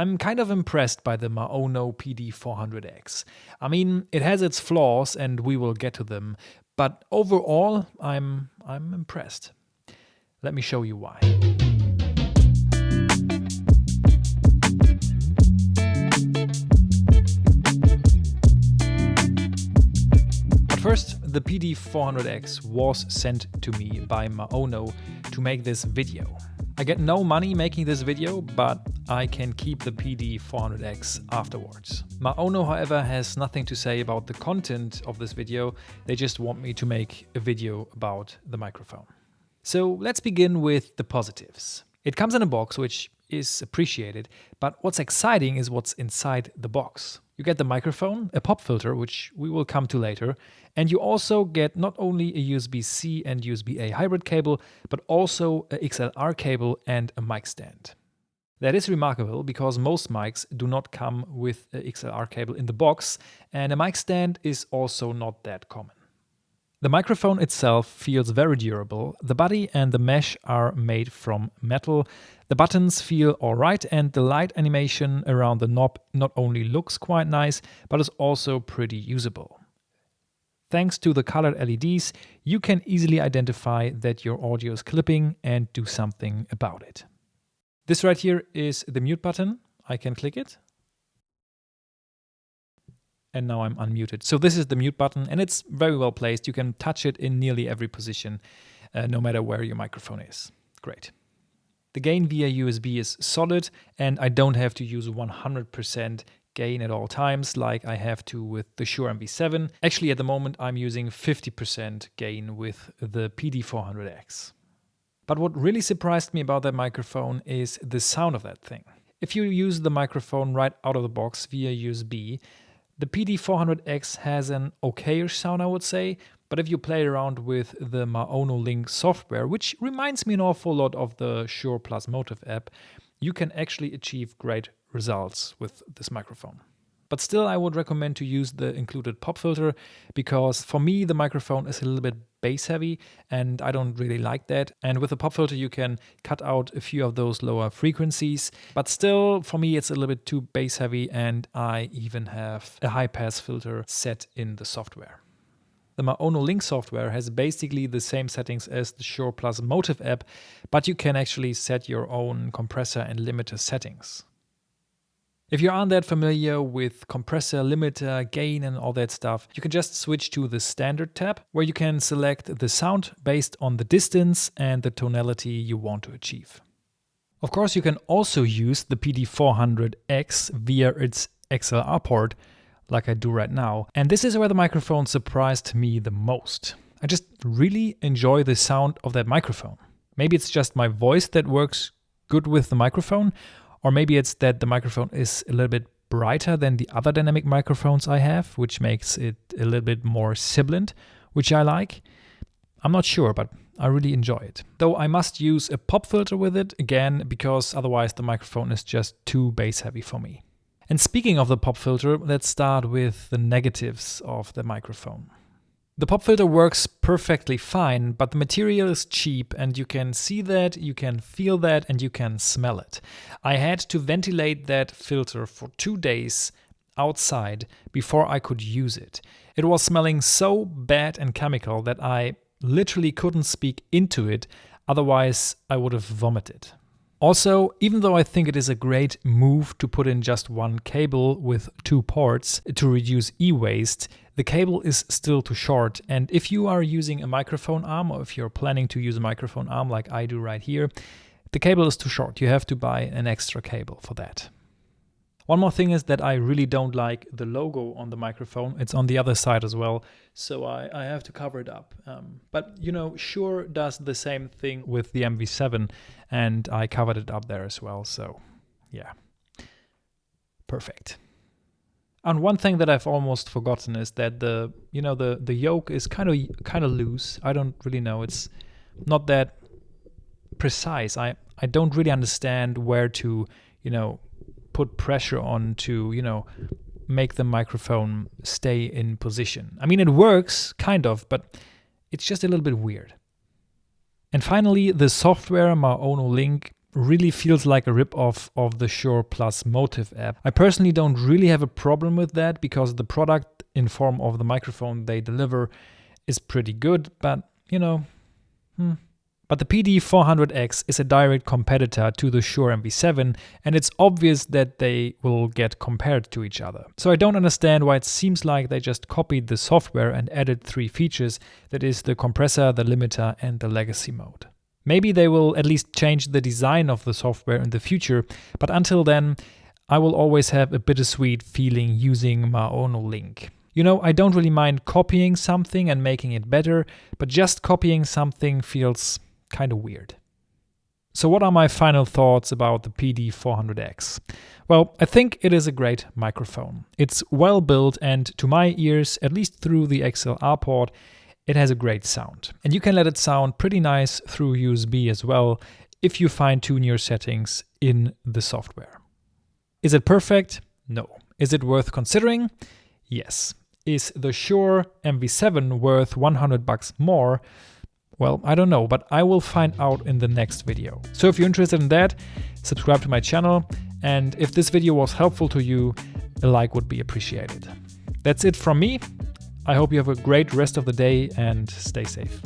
I'm kind of impressed by the MAONO PD400X. I mean, it has its flaws and we will get to them, but overall I'm impressed. Let me show you why. But first, the PD400X was sent to me by MAONO to make this video. I get no money making this video, but I can keep the PD400X afterwards. MAONO, however, has nothing to say about the content of this video. They just want me to make a video about the microphone. So let's begin with the positives. It comes in a box, which is appreciated, but what's exciting is what's inside the box. You get the microphone, a pop filter, which we will come to later, and you also get not only a USB-C and USB-A hybrid cable, but also a XLR cable and a mic stand. That is remarkable because most mics do not come with a XLR cable in the box, and a mic stand is also not that common. The microphone itself feels very durable. The body and the mesh are made from metal. The buttons feel alright, and the light animation around the knob not only looks quite nice, but is also pretty usable. Thanks to the colored LEDs, you can easily identify that your audio is clipping and do something about it. This right here is the mute button. I can click it. And now I'm unmuted. So this is the mute button, and it's very well placed. You can touch it in nearly every position, no matter where your microphone is. Great. The gain via USB is solid, and I don't have to use 100% gain at all times like I have to with the Shure MV7. Actually, at the moment, I'm using 50% gain with the PD400X. But what really surprised me about that microphone is the sound of that thing. If you use the microphone right out of the box via USB, the PD400X has an okayish sound, I would say, but if you play around with the MAONO Link software, which reminds me an awful lot of the Shure Plus Motive app, you can actually achieve great results with this microphone. But still, I would recommend to use the included pop filter because for me, the microphone is a little bit bass heavy and I don't really like that. And with the pop filter, you can cut out a few of those lower frequencies. But still, for me, it's a little bit too bass heavy, and I even have a high pass filter set in the software. The MAONO Link software has basically the same settings as the Shure Plus Motive app, but you can actually set your own compressor and limiter settings. If you aren't that familiar with compressor, limiter, gain and all that stuff, you can just switch to the standard tab where you can select the sound based on the distance and the tonality you want to achieve. Of course, you can also use the PD400X via its XLR port like I do right now. And this is where the microphone surprised me the most. I just really enjoy the sound of that microphone. Maybe it's just my voice that works good with the microphone, or maybe it's that the microphone is a little bit brighter than the other dynamic microphones I have, which makes it a little bit more sibilant, which I like. I'm not sure, but I really enjoy it. Though I must use a pop filter with it, again, because otherwise the microphone is just too bass heavy for me. And speaking of the pop filter, let's start with the negatives of the microphone. The pop filter works perfectly fine, but the material is cheap and you can see that, you can feel that, and you can smell it. I had to ventilate that filter for 2 days outside before I could use it. It was smelling so bad and chemical that I literally couldn't speak into it, otherwise I would have vomited. Also, even though I think it is a great move to put in just one cable with 2 ports to reduce e-waste, the cable is still too short, and if you are using a microphone arm or if you're planning to use a microphone arm like I do right here, the cable is too short. You have to buy an extra cable for that. One more thing is that I really don't like the logo on the microphone. It's on the other side as well, so I have to cover it up. But you know, Shure does the same thing with the MV7, and I covered it up there as well, so yeah, perfect. And one thing that I've almost forgotten is that the yoke is kind of loose. I don't really know. It's not that precise. I don't really understand where to, put pressure on to, make the microphone stay in position. I mean, it works kind of, but it's just a little bit weird. And finally, the software MAONO Link really feels like a rip-off of the Shure Plus Motive app. I personally don't really have a problem with that because the product in form of the microphone they deliver is pretty good, but you know, But the PD400X is a direct competitor to the Shure MV7, and it's obvious that they will get compared to each other. So I don't understand why it seems like they just copied the software and added 3 features, that is the compressor, the limiter and the legacy mode. Maybe they will at least change the design of the software in the future, but until then, I will always have a bittersweet feeling using MAONO Link. You know, I don't really mind copying something and making it better, but just copying something feels kind of weird. So what are my final thoughts about the PD400X? Well, I think it is a great microphone. It's well built and to my ears, at least through the XLR port, it has a great sound. And you can let it sound pretty nice through USB as well if you fine-tune your settings in the software. Is it perfect? No. Is it worth considering? Yes. Is the Shure MV7 worth $100 more? Well, I don't know, but I will find out in the next video. So if you're interested in that, subscribe to my channel, and if this video was helpful to you, a like would be appreciated. That's it from me. I hope you have a great rest of the day and stay safe.